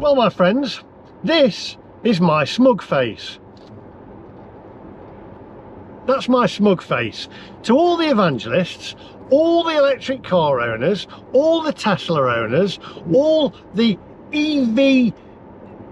Well, my friends, this is my smug face. That's my smug face to all the evangelists, all the electric car owners, all the Tesla owners, all the EV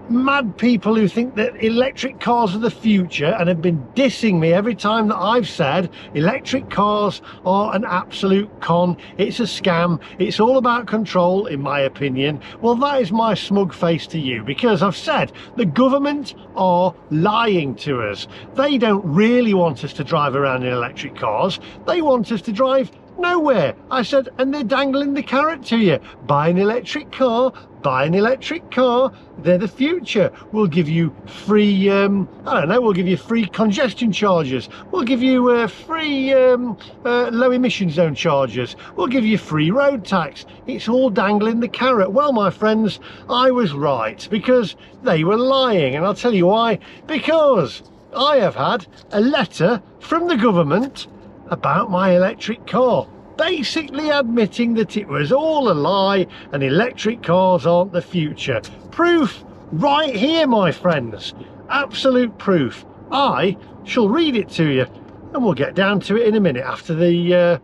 mad people who think that electric cars are the future and have been dissing me every time that I've said electric cars are an absolute con, it's a scam, it's all about control in my opinion. Well, that is my smug face to you, because I've said the government are lying to us. They don't really want us to drive around in electric cars, they want us to drive nowhere. I said, and they're dangling the carrot to you. Buy an electric car, buy an electric car, they're the future. We'll give you free, I don't know, we'll give you free congestion charges, we'll give you free low emission zone charges, we'll give you free road tax. It's all dangling the carrot. Well, my friends, I was right, because they were lying, and I'll tell you why. Because I have had a letter from the government about my electric car, basically admitting that it was all a lie and electric cars aren't the future. Proof right here, my friends, absolute proof. I shall read it to you, and we'll get down to it in a minute after the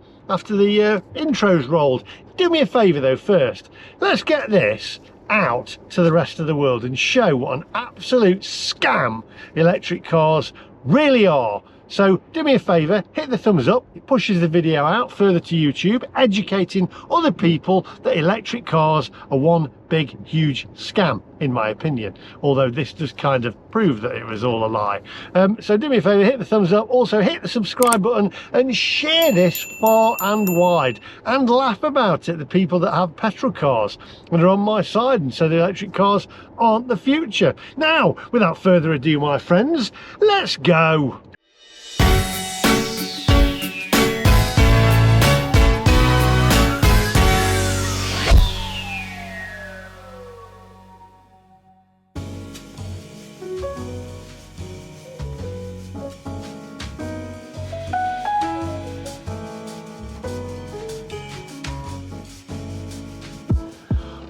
intro's rolled. Do me a favour though first, let's get this out to the rest of the world and show what an absolute scam electric cars really are. So do me a favour, hit the thumbs up, it pushes the video out further to YouTube, educating other people that electric cars are one big huge scam, in my opinion, although this does kind of prove that it was all a lie. So do me a favour, hit the thumbs up, also hit the subscribe button and share this far and wide, and laugh about it, the people that have petrol cars and are on my side and say the electric cars aren't the future. Now, without further ado, my friends, let's go.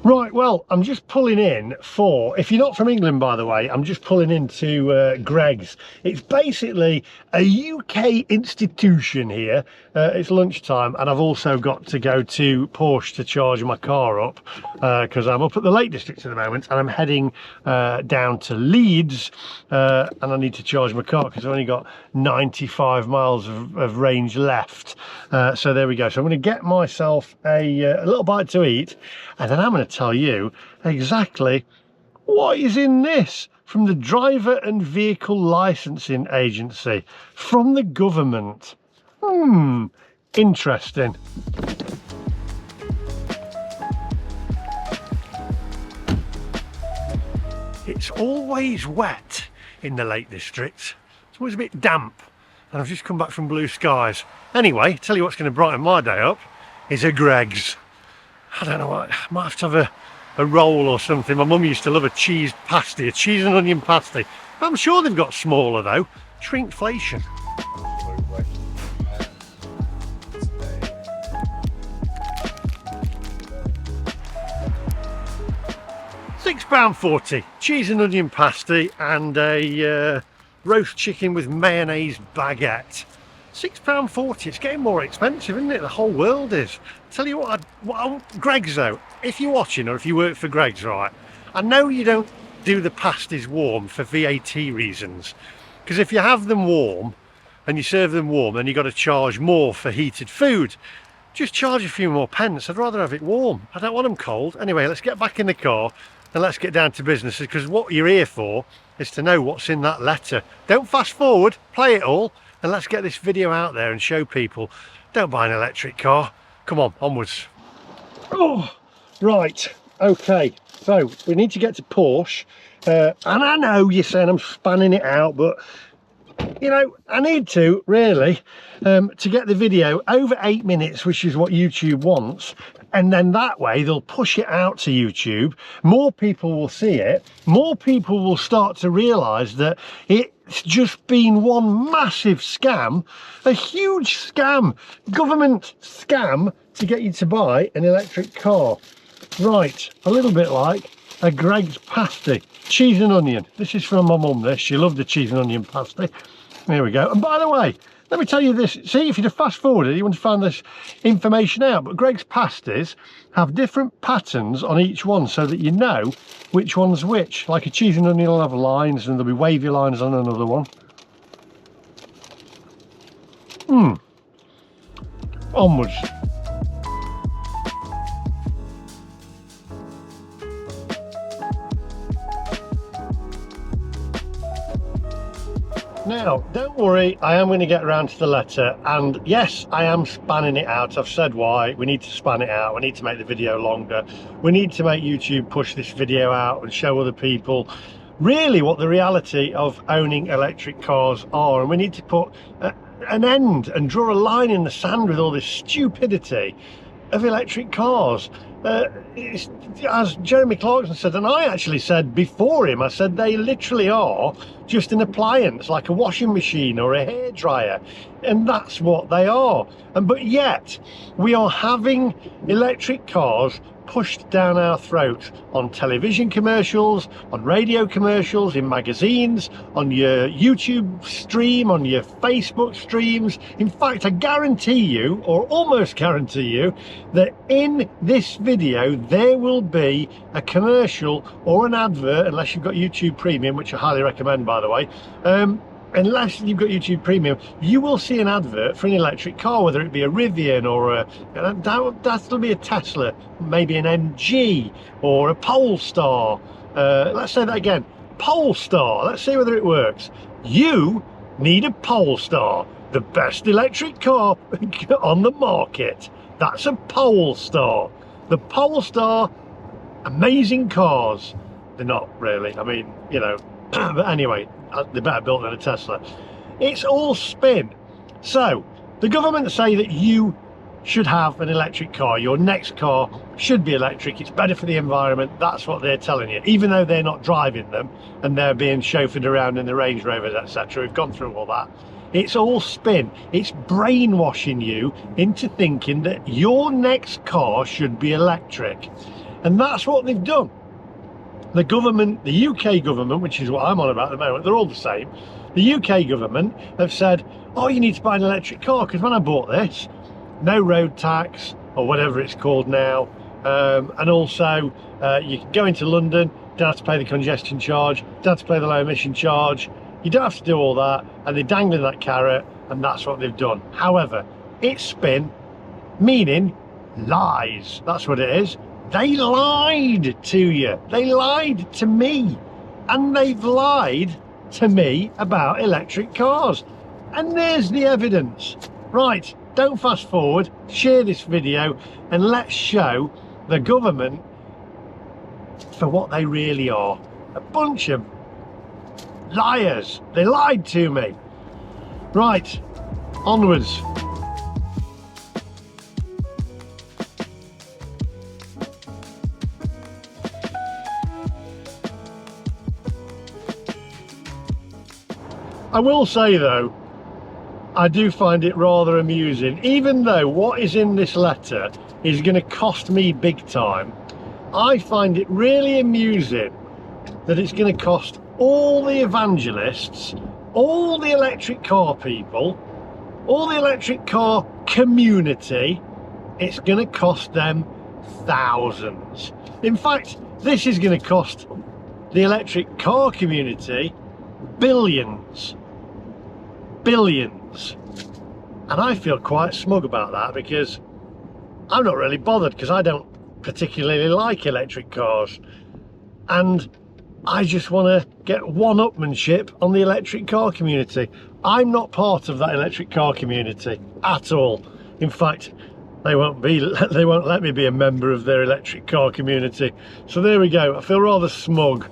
Right, well, I'm just pulling in for, if you're not from England, by the way, I'm just pulling into Greggs. It's basically a UK institution here. It's lunchtime, and I've also got to go to Porsche to charge my car up, because I'm up at the Lake District at the moment, and I'm heading down to Leeds, and I need to charge my car because I've only got 95 miles of range left. So there we go. So I'm going to get myself a little bite to eat, and then I'm going to tell you exactly what is in this from the Driver and Vehicle Licensing Agency, from the government. Interesting. It's always wet in the Lake District. It's always a bit damp, and I've just come back from blue skies. Anyway, tell you what's going to brighten my day up is a Greggs. I don't know what, I might have to have a roll or something. My mum used to love a cheese pasty, a cheese and onion pasty. I'm sure they've got smaller though. Shrinkflation. £6.40, cheese and onion pasty and a roast chicken with mayonnaise baguette. £6.40, it's getting more expensive, isn't it? The whole world is. Tell you what, Greggs though, if you're watching or if you work for Greggs, right, I know you don't do the pasties warm for VAT reasons, because if you have them warm and you serve them warm, then you've got to charge more for heated food. Just charge a few more pence. I'd rather have it warm. I don't want them cold. Anyway, let's get back in the car and let's get down to business, because what you're here for is to know what's in that letter. Don't fast forward, play it all, and let's get this video out there and show people, don't buy an electric car. Come on, onwards. Oh, right, okay, so we need to get to Porsche, and I know you're saying I'm spanning it out, but you know, I need to really to get the video over 8 minutes, which is what YouTube wants, and then that way they'll push it out to YouTube. More people will see it, more people will start to realize that it's just been one massive scam, a huge scam, government scam to get you to buy an electric car. Right, a little bit like a Greg's pasty, cheese and onion. This is from my mum, this. She loved the cheese and onion pasty. There we go. And by the way, let me tell you this. See, if you'd have fast forwarded, you wouldn't have found this information out. But Greg's pasties have different patterns on each one so that you know which one's which. Like a cheese and onion will have lines, and there'll be wavy lines on another one. Onwards. Now, don't worry, I am going to get around to the letter, and yes, I am spanning it out. I've said why. We need to span it out. We need to make the video longer. We need to make YouTube push this video out and show other people really what the reality of owning electric cars are. And we need to put an end and draw a line in the sand with all this stupidity of electric cars. As Jeremy Clarkson said, and I actually said before him, I said they literally are just an appliance, like a washing machine or a hairdryer, and that's what they are. But yet we are having electric cars pushed down our throat on television commercials, on radio commercials, in magazines, on your YouTube stream, on your Facebook streams. In fact, I guarantee you, or almost guarantee you, that in this video there will be a commercial or an advert, unless you've got YouTube Premium, which I highly recommend, by the way. Unless you've got YouTube Premium, you will see an advert for an electric car, whether it be a Rivian or that'll be a Tesla, maybe an MG or a Polestar. Let's say that again, Polestar. Let's see whether it works. You need a Polestar, the best electric car on the market. That's a Polestar. The Polestar, amazing cars. They're not really, I mean, you know, but anyway, they're better built than a Tesla. It's all spin. So the government say that you should have an electric car. Your next car should be electric. It's better for the environment. That's what they're telling you, even though they're not driving them and they're being chauffeured around in the Range Rovers, etc. We've gone through all that. It's all spin. It's brainwashing you into thinking that your next car should be electric, and that's what they've done. The government, the UK government, which is what I'm on about at the moment, they're all the same. The UK government have said, oh, you need to buy an electric car, because when I bought this, no road tax, or whatever it's called now, and also you can go into London, don't have to pay the congestion charge, don't have to pay the low emission charge, you don't have to do all that, and they're dangling that carrot, and that's what they've done. However, it's spin, meaning lies. That's what it is. They lied to you. They lied to me. And they've lied to me about electric cars. And there's the evidence. Right, don't fast forward, share this video, and let's show the government for what they really are. A bunch of liars. They lied to me. Right, onwards. I will say though, I do find it rather amusing, even though what is in this letter is going to cost me big time. I find it really amusing that it's going to cost all the evangelists, all the electric car people, all the electric car community, it's going to cost them thousands. In fact, this is going to cost the electric car community billions. Billions. And I feel quite smug about that, because I'm not really bothered, because I don't particularly like electric cars, and I just want to get one-upmanship on the electric car community. I'm not part of that electric car community at all. In fact, they won't let me be a member of their electric car community. So there we go. I feel rather smug.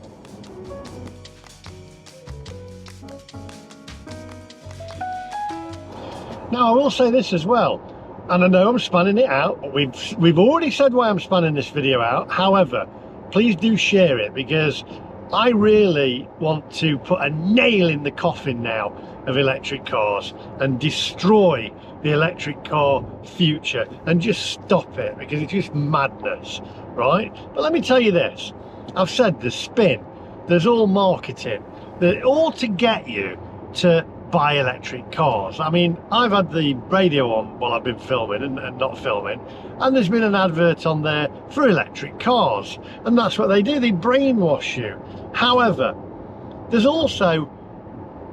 Now, I will say this as well, and I know I'm spanning it out. We've already said why I'm spanning this video out. However, please do share it, because I really want to put a nail in the coffin now of electric cars and destroy the electric car future and just stop it, because it's just madness, right? But let me tell you this, I've said there's spin, there's all marketing, they're all to get you to buy electric cars. I mean, I've had the radio on while I've been filming and not filming, and there's been an advert on there for electric cars, and that's what they do, they brainwash you. However, there's also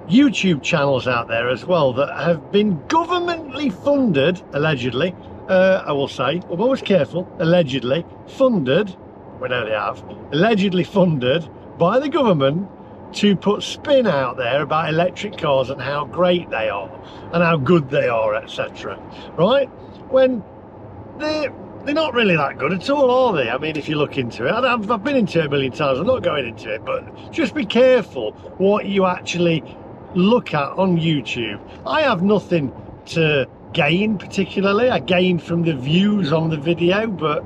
YouTube channels out there as well that have been governmentally funded, allegedly, I will say, I'm always careful, allegedly funded, we know they have, allegedly funded by the government to put spin out there about electric cars and how great they are and how good they are, etc. Right? When they're not really that good at all, are they? I mean, if you look into it, I've been into it a million times, I'm not going into it, but just be careful what you actually look at on YouTube. I have nothing to gain particularly. I gain from the views on the video, but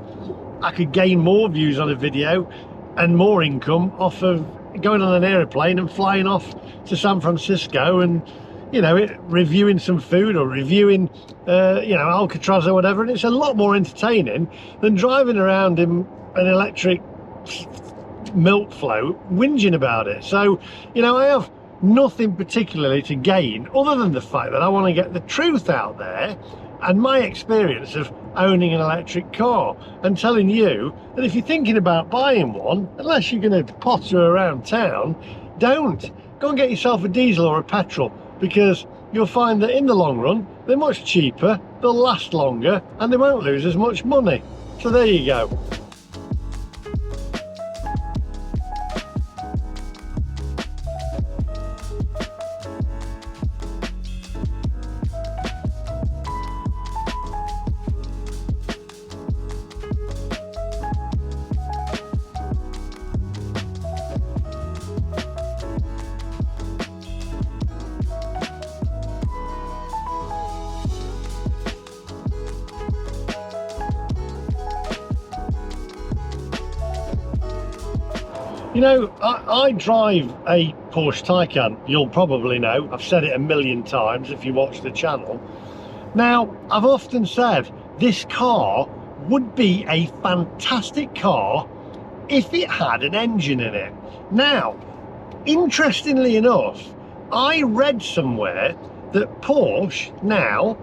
I could gain more views on a video and more income off of going on an aeroplane and flying off to San Francisco and, you know, reviewing some food or reviewing you know, Alcatraz or whatever, and it's a lot more entertaining than driving around in an electric milk float whinging about it. So, you know, I have nothing particularly to gain other than the fact that I want to get the truth out there and my experience of owning an electric car, and telling you that if you're thinking about buying one, unless you're going to potter around town, don't. Go and get yourself a diesel or a petrol, because you'll find that in the long run they're much cheaper, they'll last longer, and they won't lose as much money. So there you go. You know, I drive a Porsche Taycan. You'll probably know, I've said it a million times if you watch the channel. Now, I've often said this car would be a fantastic car if it had an engine in it. Now, interestingly enough, I read somewhere that Porsche now,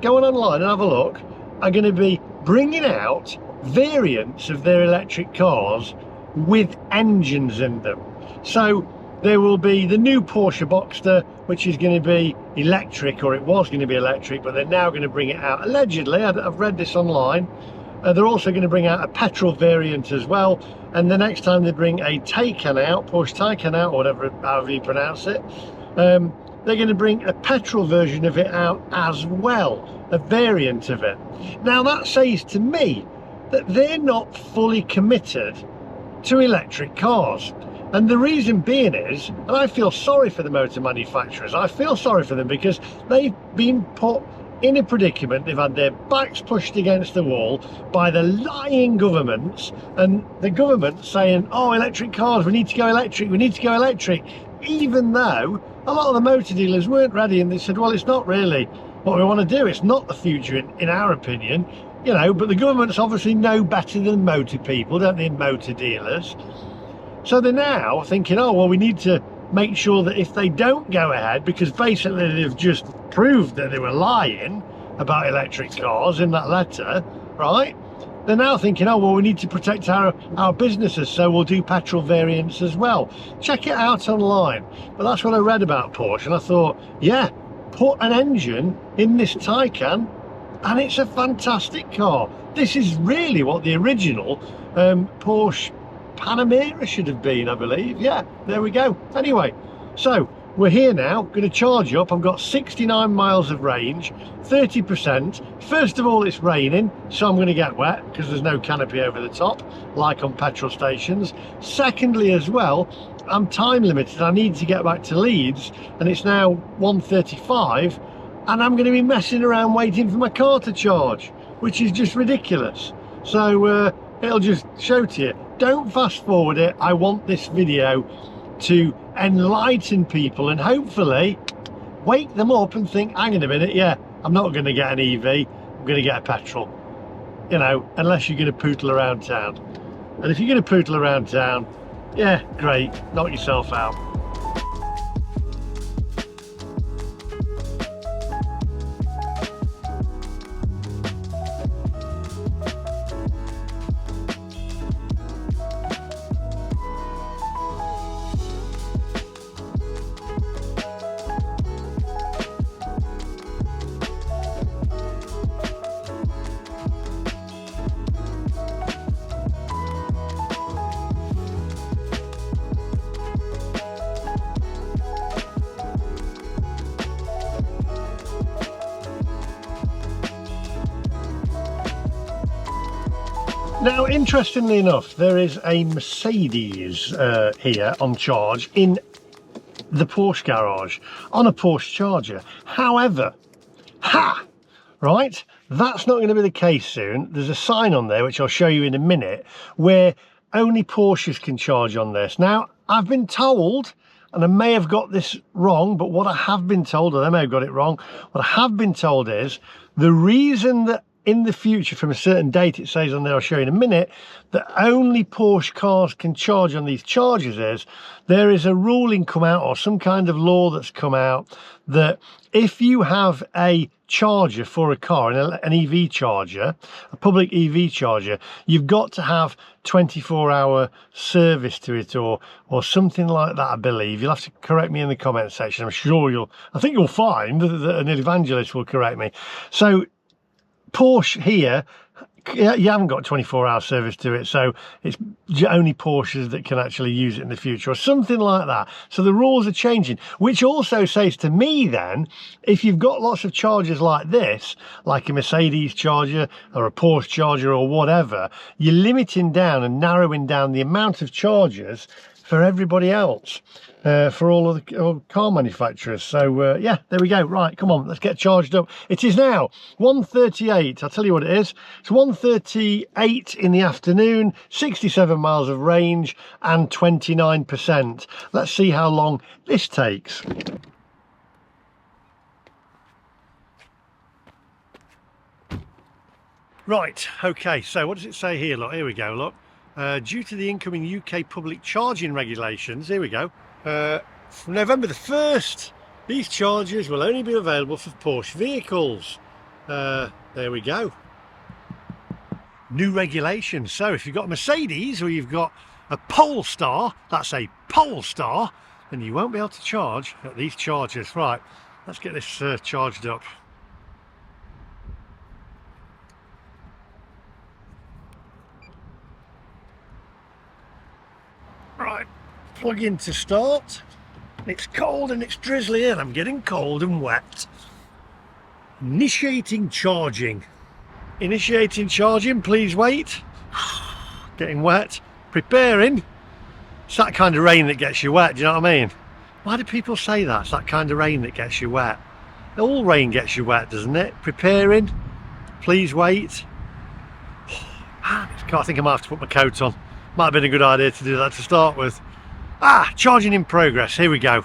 going online and have a look, are going to be bringing out variants of their electric cars with engines in them. So there will be the new Porsche Boxster, which is going to be electric, or it was going to be electric, but they're now going to bring it out allegedly. I've read this online. They're also going to bring out a petrol variant as well, and the next time they bring a Taycan out, Porsche Taycan out, or whatever, however you pronounce it, they're going to bring a petrol version of it out as well, a variant of it. Now that says to me that they're not fully committed to electric cars, and the reason being is, and I feel sorry for the motor manufacturers, I feel sorry for them, because they've been put in a predicament. They've had their backs pushed against the wall by the lying governments, and the government saying, oh, electric cars, we need to go electric, we need to go electric, even though a lot of the motor dealers weren't ready, and they said, well, it's not really what we want to do, it's not the future in our opinion. You know, but the governments obviously know better than motor people, don't they, motor dealers? So they're now thinking, oh, well, we need to make sure that if they don't go ahead, because basically they've just proved that they were lying about electric cars in that letter, right? They're now thinking, oh, well, we need to protect our businesses, so we'll do petrol variants as well. Check it out online. But that's what I read about Porsche, and I thought, yeah, put an engine in this Taycan, and it's a fantastic car. This is really what the original Porsche Panamera should have been, I believe. Yeah, there we go. Anyway, so we're here now, going to charge up. I've got 69 miles of range, 30%. First of all, it's raining, so I'm going to get wet because there's no canopy over the top, like on petrol stations. Secondly, as well, I'm time limited. I need to get back to Leeds, and it's now 1:35. And I'm going to be messing around waiting for my car to charge, which is just ridiculous. So it'll just show to you. Don't fast forward it. I want this video to enlighten people and hopefully wake them up and think, hang on a minute, yeah, I'm not going to get an EV, I'm going to get a petrol. You know, unless you're going to pootle around town. And if you're going to poodle around town, yeah, great, knock yourself out. Now, interestingly enough, there is a Mercedes here on charge in the Porsche garage on a Porsche charger. However, right, that's not going to be the case soon. There's a sign on there, which I'll show you in a minute, where only Porsches can charge on this. Now, I've been told, and I may have got this wrong, but what I have been told, or I may have got it wrong, what I have been told is the reason that in the future, from a certain date, it says on there, I'll show you in a minute, that only Porsche cars can charge on these chargers is there is a ruling come out, or some kind of law that's come out, that if you have a charger for a car, an EV charger, a public EV charger, you've got to have 24-hour service to it, or something like that, I believe. You'll have to correct me in the comment section. I'm sure I think you'll find that an evangelist will correct me. So Porsche here, you haven't got 24-hour service to it, so it's only Porsches that can actually use it in the future, or something like that. So the rules are changing, which also says to me then, if you've got lots of chargers like this, like a Mercedes charger or a Porsche charger or whatever, you're limiting down and narrowing down the amount of chargers for everybody else, for all of the car manufacturers. So yeah, there we go. Right, come on, let's get charged up. It is now 1:38. I'll tell you what it is. It's 1:38 in the afternoon, 67 miles of range and 29%. Let's see how long this takes. Right, okay, so what does it say here? Look, here we go, look. Due to the incoming UK public charging regulations, here we go, from November the 1st, these chargers will only be available for Porsche vehicles. There we go. New regulations. So if you've got a Mercedes or you've got a Polestar, that's a Polestar, then you won't be able to charge at these chargers. Right, let's get this charged up. Right, plug in to start. It's cold and it's drizzly and I'm getting cold and wet. Initiating charging. Initiating charging, please wait. Getting wet. Preparing. It's that kind of rain that gets you wet, do you know what I mean? Why do people say that? It's that kind of rain that gets you wet. All rain gets you wet, doesn't it? Preparing. Please wait. I think I might have to put my coat on. Might have been a good idea to do that to start with. Charging in progress. Here we go.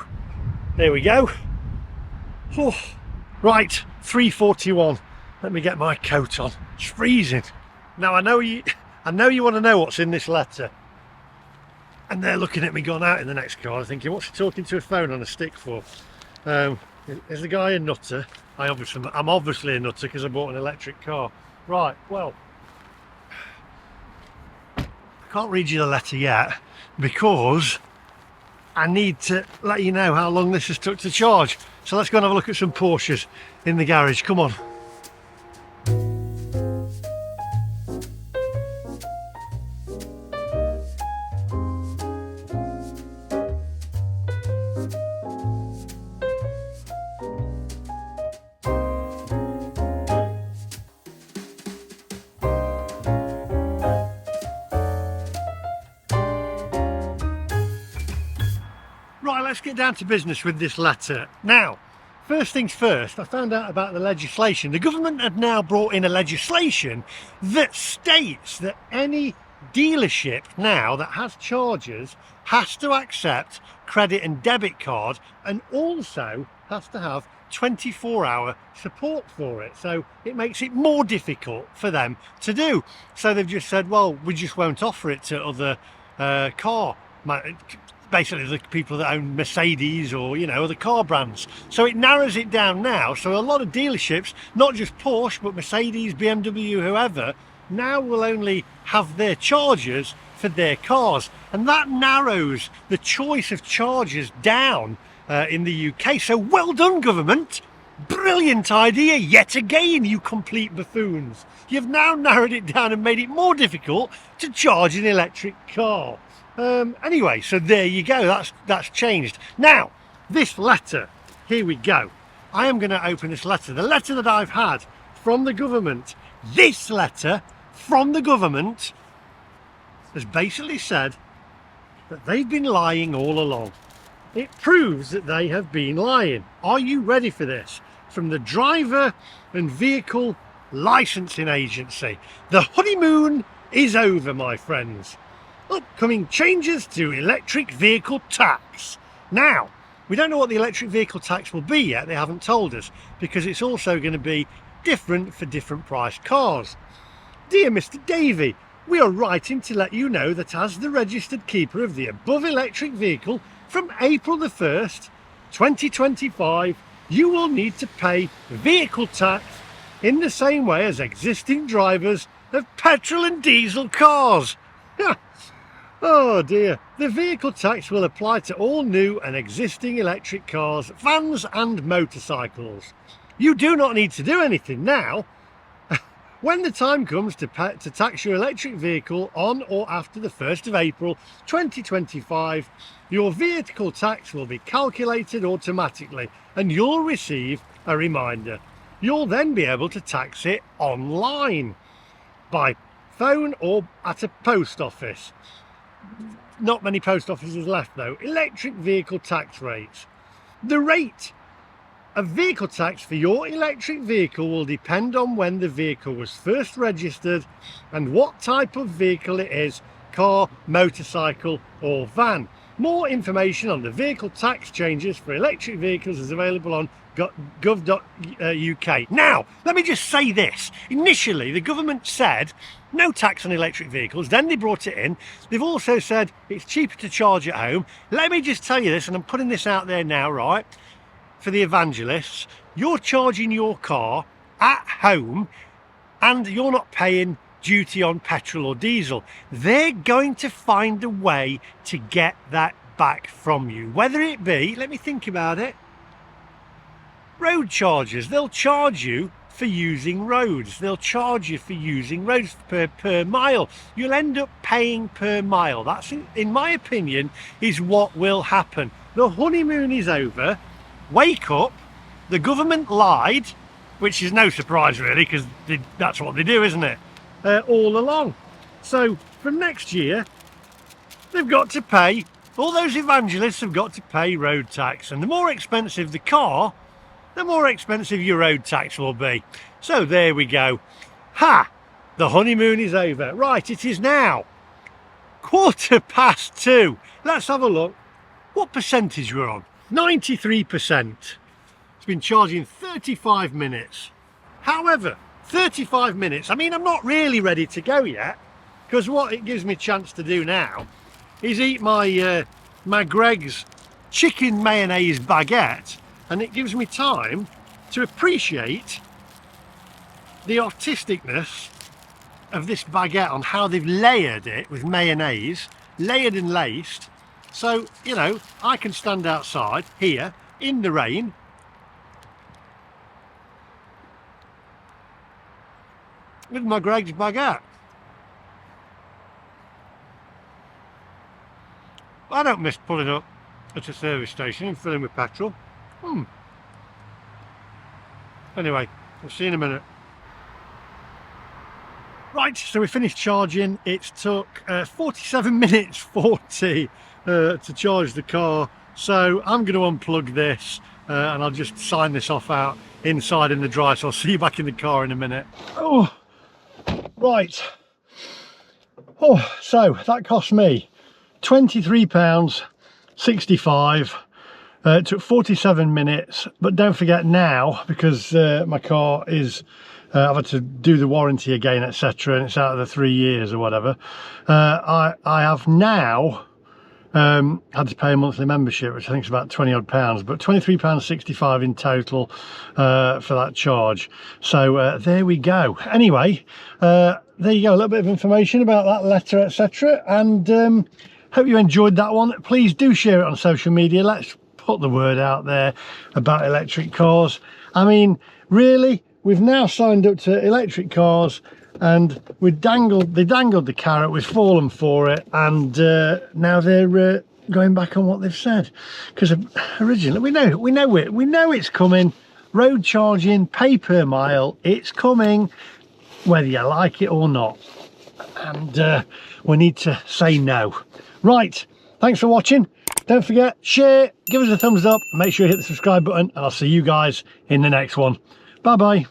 There we go. Right, 3:41. Let me get my coat on. It's freezing. Now I know you want to know what's in this letter. And they're looking at me going out in the next car thinking, what's he talking to a phone on a stick for? Is the guy a nutter? I'm obviously a nutter because I bought an electric car. Right, well, I can't read you the letter yet because I need to let you know how long this has took to charge. So let's go and have a look at some Porsches in the garage. Come on. Right, let's get down to business with this letter. Now, first things first, I found out about the legislation. The government have now brought in a legislation that states that any dealership now that has chargers has to accept credit and debit card and also has to have 24-hour support for it, so it makes it more difficult for them to do. So they've just said, well, we just won't offer it to other basically the people that own Mercedes or, you know, other car brands. So it narrows it down now. So a lot of dealerships, not just Porsche, but Mercedes, BMW, whoever, now will only have their chargers for their cars. And that narrows the choice of chargers down in the UK. So well done, government. Brilliant idea yet again, you complete buffoons. You've now narrowed it down and made it more difficult to charge an electric car. Anyway, so there you go, that's changed. Now, this letter, here we go. I am going to open this letter, the letter that I've had from the government. This letter from the government has basically said that they've been lying all along. It proves that they have been lying. Are you ready for this? From the Driver and Vehicle Licensing Agency. The honeymoon is over, my friends. Upcoming changes to electric vehicle tax. Now, we don't know what the electric vehicle tax will be yet. They haven't told us, because it's also going to be different for different priced cars. Dear Mr. Davey, we are writing to let you know that as the registered keeper of the above electric vehicle from April the 1st, 2025, you will need to pay vehicle tax in the same way as existing drivers of petrol and diesel cars. Oh dear, the vehicle tax will apply to all new and existing electric cars, vans and motorcycles. You do not need to do anything now. When the time comes to tax your electric vehicle on or after the 1st of April 2025, your vehicle tax will be calculated automatically and you'll receive a reminder. You'll then be able to tax it online, by phone or at a post office. Not many post offices left though. Electric vehicle tax rates. The rate of vehicle tax for your electric vehicle will depend on when the vehicle was first registered and what type of vehicle it is, car, motorcycle or van. More information on the vehicle tax changes for electric vehicles is available on gov.uk. Now, let me just say this. Initially, the government said no tax on electric vehicles. Then they brought it in. They've also said it's cheaper to charge at home. Let me just tell you this, and I'm putting this out there now, right? For the evangelists, you're charging your car at home and you're not paying duty on petrol or diesel. They're going to find a way to get that back from you. Whether it be, let me think about it, road charges. They'll charge you for using roads. They'll charge you for using roads per mile. You'll end up paying per mile. That's, in my opinion, is what will happen. The honeymoon is over. Wake up. The government lied, which is no surprise really, because that's what they do, isn't it? All along. So from next year, they've got to pay, all those evangelists have got to pay road tax. And the more expensive the car, the more expensive your road tax will be. So there we go. Ha! The honeymoon is over. Right, it is now 2:15. Let's have a look what percentage we're on. 93%. It's been charging 35 minutes. However, 35 minutes, I mean, I'm not really ready to go yet, because what it gives me a chance to do now is eat my my Greg's chicken mayonnaise baguette, and it gives me time to appreciate the artisticness of this baguette on how they've layered it with mayonnaise, layered and laced. So, you know, I can stand outside here in the rain with my Greg's baguette. I don't miss pulling up at a service station and filling with petrol. Anyway, I'll see you in a minute. Right, so we finished charging. It took 47 minutes 40 to charge the car. So I'm going to unplug this and I'll just sign this off out inside in the dry. So I'll see you back in the car in a minute. Oh, right. Oh, so that cost me £23.65 It took 47 minutes, but don't forget now, because my car is I've had to do the warranty again, etc., and it's out of the 3 years or whatever. I have now had to pay a monthly membership, which I think is about 20 odd pounds, but £23.65 in total for that charge. So there we go. Anyway, there you go, a little bit of information about that letter, etc., and hope you enjoyed that one. Please do share it on social media. Let's put the word out there about electric cars. I mean, really, we've now signed up to electric cars, and they dangled the carrot, we've fallen for it, and now they're going back on what they've said. Because originally we know it's coming. Road charging, pay per mile, it's coming, whether you like it or not, and we need to say no. Right, thanks for watching. Don't forget, share, give us a thumbs up, make sure you hit the subscribe button, and I'll see you guys in the next one. Bye bye.